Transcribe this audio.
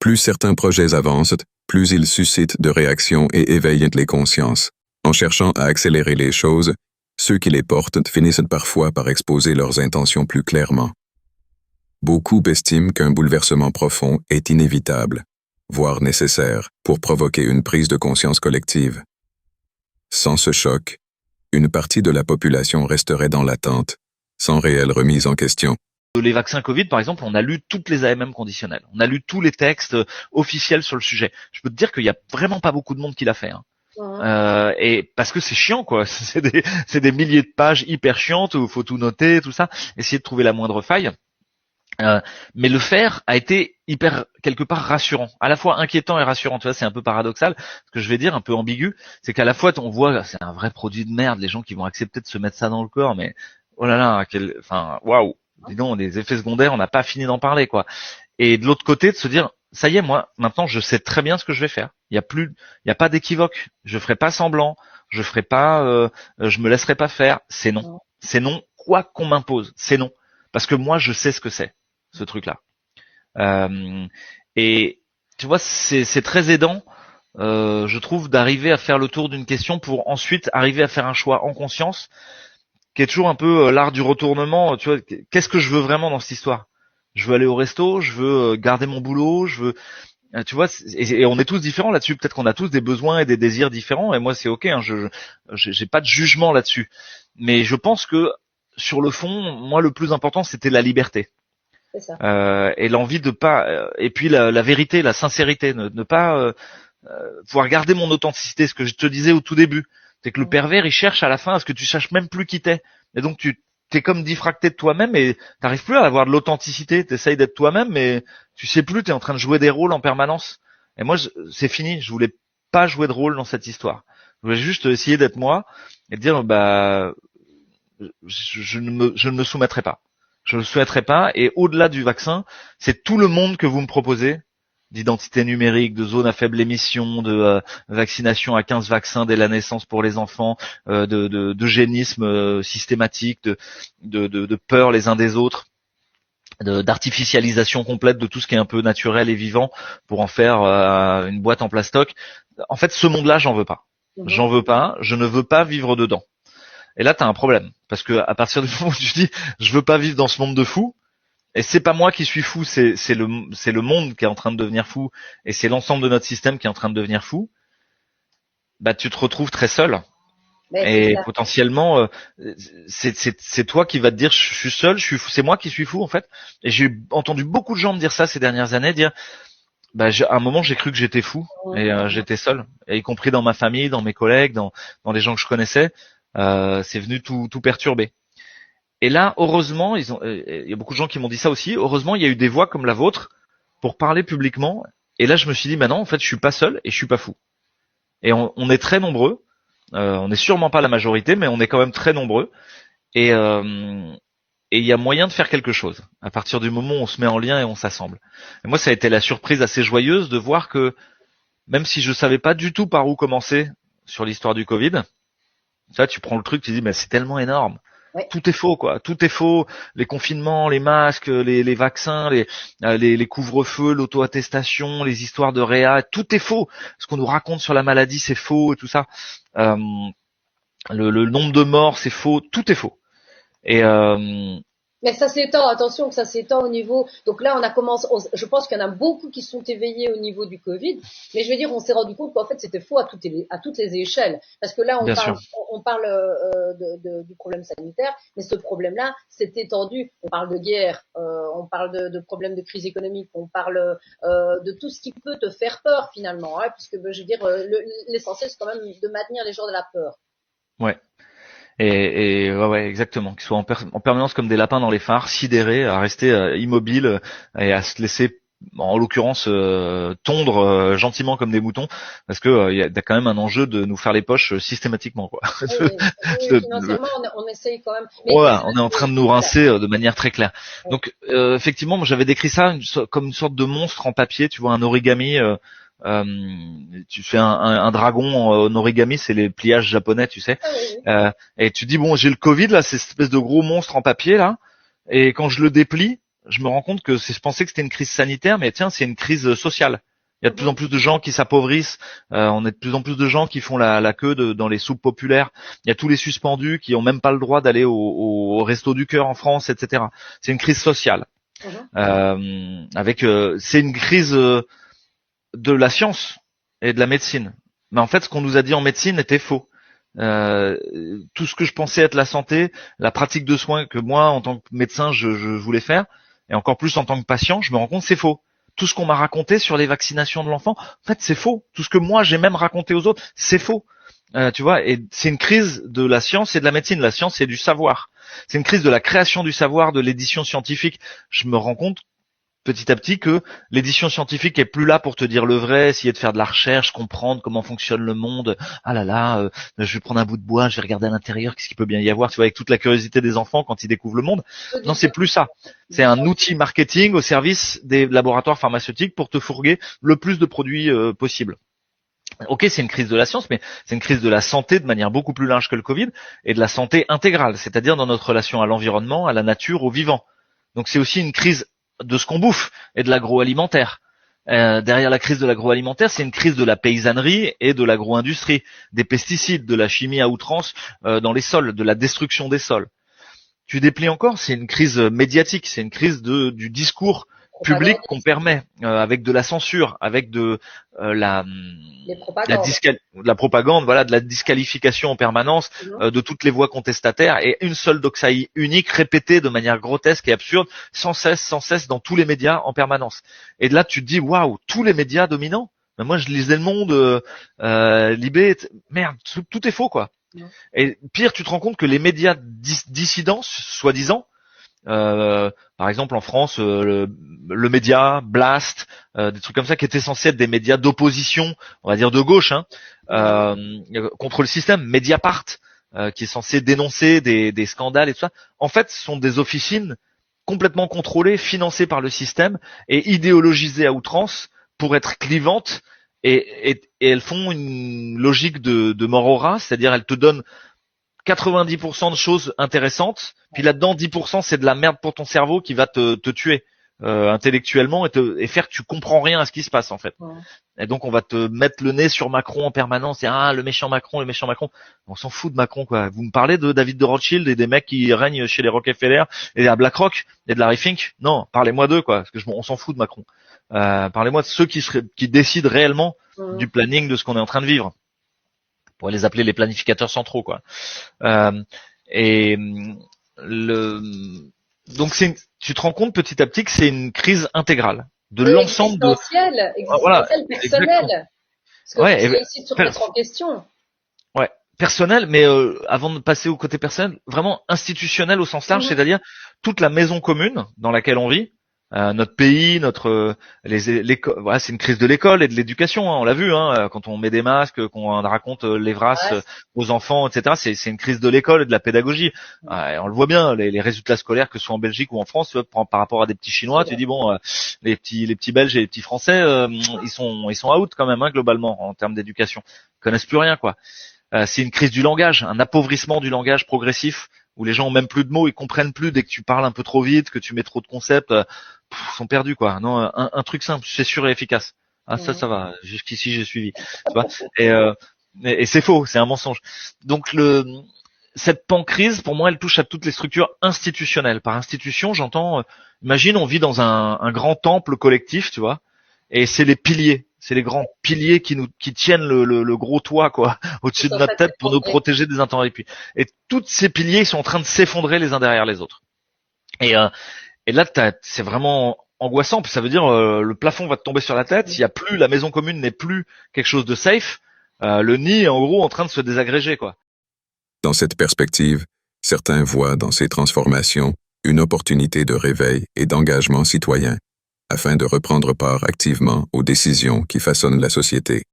Plus certains projets avancent, plus ils suscitent de réactions et éveillent les consciences. En cherchant à accélérer les choses, ceux qui les portent finissent parfois par exposer leurs intentions plus clairement. Beaucoup estiment qu'un bouleversement profond est inévitable, voire nécessaire, pour provoquer une prise de conscience collective. Sans ce choc, une partie de la population resterait dans l'attente, sans réelle remise en question. Les vaccins Covid, par exemple, on a lu toutes les AMM conditionnelles. On a lu tous les textes officiels sur le sujet. Je peux te dire qu'il y a vraiment pas beaucoup de monde qui l'a fait. Et parce que c'est chiant, quoi. C'est des milliers de pages hyper chiantes où il faut tout noter, tout ça. Essayer de trouver la moindre faille. Mais le faire a été hyper, quelque part, rassurant. À la fois inquiétant et rassurant. Tu vois, c'est un peu paradoxal. Ce que je vais dire, un peu ambigu, c'est qu'à la fois, on voit, c'est un vrai produit de merde, les gens qui vont accepter de se mettre ça dans le corps, mais oh là là, waouh. Dis donc, des effets secondaires, on n'a pas fini d'en parler, quoi. Et de l'autre côté, de se dire, ça y est, moi, maintenant, je sais très bien ce que je vais faire. Il y a pas d'équivoque. Je ferai pas semblant. Je me laisserai pas faire. C'est non. C'est non, quoi qu'on m'impose. C'est non. Parce que moi, je sais ce que c'est, ce truc-là. Et tu vois, c'est très aidant, je trouve, d'arriver à faire le tour d'une question pour ensuite arriver à faire un choix en conscience, qui est toujours un peu l'art du retournement. Tu vois, qu'est-ce que je veux vraiment dans cette histoire? Je veux aller au resto, je veux garder mon boulot, je veux, tu vois, et on est tous différents là-dessus. Peut-être qu'on a tous des besoins et des désirs différents. Et moi, c'est ok. J'ai pas de jugement là-dessus. Mais je pense que sur le fond, moi, le plus important, c'était la liberté. C'est ça. Et l'envie de pas, et puis la vérité, la sincérité, ne pas pouvoir garder mon authenticité. Ce que je te disais au tout début, c'est que le pervers, il cherche à la fin à ce que tu saches même plus qui t'es. Et donc t'es comme diffracté de toi-même et t'arrives plus à avoir de l'authenticité. T'essayes d'être toi-même, mais tu sais plus. T'es en train de jouer des rôles en permanence. Et moi, c'est fini. Je voulais pas jouer de rôle dans cette histoire. Je voulais juste essayer d'être moi et dire, je ne me soumettrai pas. Je ne le souhaiterais pas. Et au-delà du vaccin, c'est tout le monde que vous me proposez, d'identité numérique, de zone à faible émission, de vaccination à 15 vaccins dès la naissance pour les enfants, d'eugénisme systématique, de peur les uns des autres, d'artificialisation complète de tout ce qui est un peu naturel et vivant pour en faire une boîte en plastoc. En fait, ce monde-là, j'en veux pas. J'en veux pas. Je ne veux pas vivre dedans. Et là, t'as un problème. Parce que à partir du moment où tu dis, je veux pas vivre dans ce monde de fous, et c'est pas moi qui suis fou, c'est le monde qui est en train de devenir fou, et c'est l'ensemble de notre système qui est en train de devenir fou, bah, tu te retrouves très seul. Et potentiellement, c'est toi qui vas te dire, je suis seul, c'est moi qui suis fou, en fait. Et j'ai entendu beaucoup de gens me dire ça ces dernières années, dire, à un moment, j'ai cru que j'étais fou, et j'étais seul. Et y compris dans ma famille, dans mes collègues, dans les gens que je connaissais. C'est venu tout perturber. Et là, heureusement, il y a beaucoup de gens qui m'ont dit ça aussi. Heureusement, il y a eu des voix comme la vôtre pour parler publiquement. Et là, je me suis dit, non, en fait, je suis pas seul et je suis pas fou. Et on est très nombreux. On n'est sûrement pas la majorité, mais on est quand même très nombreux. Et il y a moyen de faire quelque chose. À partir du moment où on se met en lien et on s'assemble. Et moi, ça a été la surprise assez joyeuse de voir que, même si je savais pas du tout par où commencer sur l'histoire du Covid, ça, tu prends le truc, tu dis, mais c'est tellement énorme. Ouais. Tout est faux, quoi. Tout est faux. Les confinements, les masques, les vaccins, les couvre-feux, l'auto-attestation, les histoires de réa, tout est faux. Ce qu'on nous raconte sur la maladie, c'est faux et tout ça. Le nombre de morts, c'est faux. Tout est faux. Et Mais ça s'étend, attention que ça s'étend au niveau. Donc là, on a commencé. Je pense qu'il y en a beaucoup qui sont éveillés au niveau du Covid. Mais je veux dire, on s'est rendu compte qu'en fait, c'était faux à toutes les échelles. Parce que là, on parle du problème sanitaire, mais ce problème-là s'est étendu. On parle de guerre, on parle de problèmes de crise économique, on parle de tout ce qui peut te faire peur finalement. Hein, puisque je veux dire, l'essentiel c'est quand même de maintenir les gens de la peur. Ouais. Et ouais, exactement, qu'ils soient en permanence comme des lapins dans les phares, sidérés, à rester immobiles et à se laisser, en l'occurrence, tondre gentiment comme des moutons, parce que il y a quand même un enjeu de nous faire les poches systématiquement, quoi. Oui, financièrement, on essaye quand même. Mais on est en train de nous rincer de manière très claire. Donc, effectivement, moi, j'avais décrit ça comme une sorte de monstre en papier, tu vois, un origami. Tu fais un dragon en origami, c'est les pliages japonais, tu sais. Et tu dis, bon, j'ai le Covid là, c'est cette espèce de gros monstre en papier là, et quand je le déplie, je me rends compte que je pensais que c'était une crise sanitaire, mais tiens, c'est une crise sociale. Il y a de plus en plus de gens qui s'appauvrissent. On a de plus en plus de gens qui font la queue dans les soupes populaires. Il y a tous les suspendus qui ont même pas le droit d'aller au Resto du Cœur en France, etc. C'est une crise sociale. C'est une crise de la science et de la médecine. Mais en fait, ce qu'on nous a dit en médecine était faux. Tout ce que je pensais être la santé, la pratique de soins que moi, en tant que médecin, je voulais faire, et encore plus en tant que patient, je me rends compte que c'est faux. Tout ce qu'on m'a raconté sur les vaccinations de l'enfant, en fait, c'est faux. Tout ce que moi, j'ai même raconté aux autres, c'est faux. Tu vois, et c'est une crise de la science et de la médecine. La science, c'est du savoir. C'est une crise de la création du savoir, de l'édition scientifique. Je me rends compte petit à petit que l'édition scientifique est plus là pour te dire le vrai, essayer de faire de la recherche, comprendre comment fonctionne le monde. Ah là là, je vais prendre un bout de bois, je vais regarder à l'intérieur, qu'est-ce qu'il peut bien y avoir, tu vois, avec toute la curiosité des enfants quand ils découvrent le monde. Non, c'est plus ça. C'est un outil marketing au service des laboratoires pharmaceutiques pour te fourguer le plus de produits possible. Ok, c'est une crise de la science, mais c'est une crise de la santé de manière beaucoup plus large que le Covid, et de la santé intégrale, c'est-à-dire dans notre relation à l'environnement, à la nature, au vivant. Donc c'est aussi une crise de ce qu'on bouffe et de l'agroalimentaire. Derrière la crise de l'agroalimentaire, c'est une crise de la paysannerie et de l'agro-industrie, des pesticides, de la chimie à outrance dans les sols, de la destruction des sols. Tu déplies encore, c'est une crise médiatique, c'est une crise du discours public qu'on permet, avec de la censure, avec de la propagande, voilà, de la disqualification en permanence, de toutes les voix contestataires, et une seule doxaïe unique répétée de manière grotesque et absurde, sans cesse, dans tous les médias en permanence. Et là, tu te dis, waouh, tous les médias dominants. Ben moi, je lisais Le Monde, Libé, merde, tout est faux, quoi. Et pire, tu te rends compte que les médias dissidents, soi-disant, par exemple en France, le média Blast, des trucs comme ça qui étaient censés être des médias d'opposition, on va dire de gauche, contre le système. Mediapart, qui est censé dénoncer des scandales et tout ça, en fait, ce sont des officines complètement contrôlées, financées par le système et idéologisées à outrance pour être clivantes, et elles font une logique de mort au ras, c'est-à-dire elles te donnent 90% de choses intéressantes, puis là-dedans 10% c'est de la merde pour ton cerveau qui va te tuer intellectuellement et faire que tu comprends rien à ce qui se passe en fait. Et donc on va te mettre le nez sur Macron en permanence, et le méchant Macron. On s'en fout de Macron, quoi. Vous me parlez de David de Rothschild et des mecs qui règnent chez les Rockefeller et à BlackRock et de Larry Fink? Non, parlez-moi d'eux, quoi, parce que on s'en fout de Macron. Parlez-moi de ceux qui décident réellement du planning de ce qu'on est en train de vivre. On pourrait les appeler les planificateurs centraux, quoi. Donc tu te rends compte petit à petit que c'est une crise intégrale de l'ensemble de existentielle, personnelle. Parce que c'est aussi de se remettre en question. Ouais, personnel, mais avant de passer au côté personnel, vraiment institutionnel au sens large, c'est-à-dire toute la maison commune dans laquelle on vit. Notre pays, voilà, c'est une crise de l'école et de l'éducation, on l'a vu, quand on met des masques, qu'on raconte l'Evras aux enfants, etc. C'est une crise de l'école et de la pédagogie. On le voit bien, les résultats scolaires, que ce soit en Belgique ou en France, tu vois, par rapport à des petits Chinois, tu dis bon, les petits Belges et les petits Français, ils sont out quand même, globalement en termes d'éducation. Ils connaissent plus rien, quoi. C'est une crise du langage, un appauvrissement du langage progressif, où les gens ont même plus de mots, ils comprennent plus dès que tu parles un peu trop vite, que tu mets trop de concepts, sont perdus, quoi. Non, un truc simple, c'est sûr et efficace. Ça va. Jusqu'ici, j'ai suivi. Tu vois. Et c'est faux, c'est un mensonge. Donc cette pancrise, pour moi, elle touche à toutes les structures institutionnelles. Par institution, j'entends, imagine, on vit dans un grand temple collectif, tu vois, et c'est les piliers. C'est les grands piliers qui tiennent le gros toit, quoi, au-dessus de notre tête pour nous protéger des intempéries. Et tous ces piliers sont en train de s'effondrer les uns derrière les autres. Et là, c'est vraiment angoissant. Ça veut dire le plafond va te tomber sur la tête. La maison commune n'est plus quelque chose de safe. Le nid est en gros en train de se désagréger, quoi. Dans cette perspective, certains voient dans ces transformations une opportunité de réveil et d'engagement citoyen, afin de reprendre part activement aux décisions qui façonnent la société.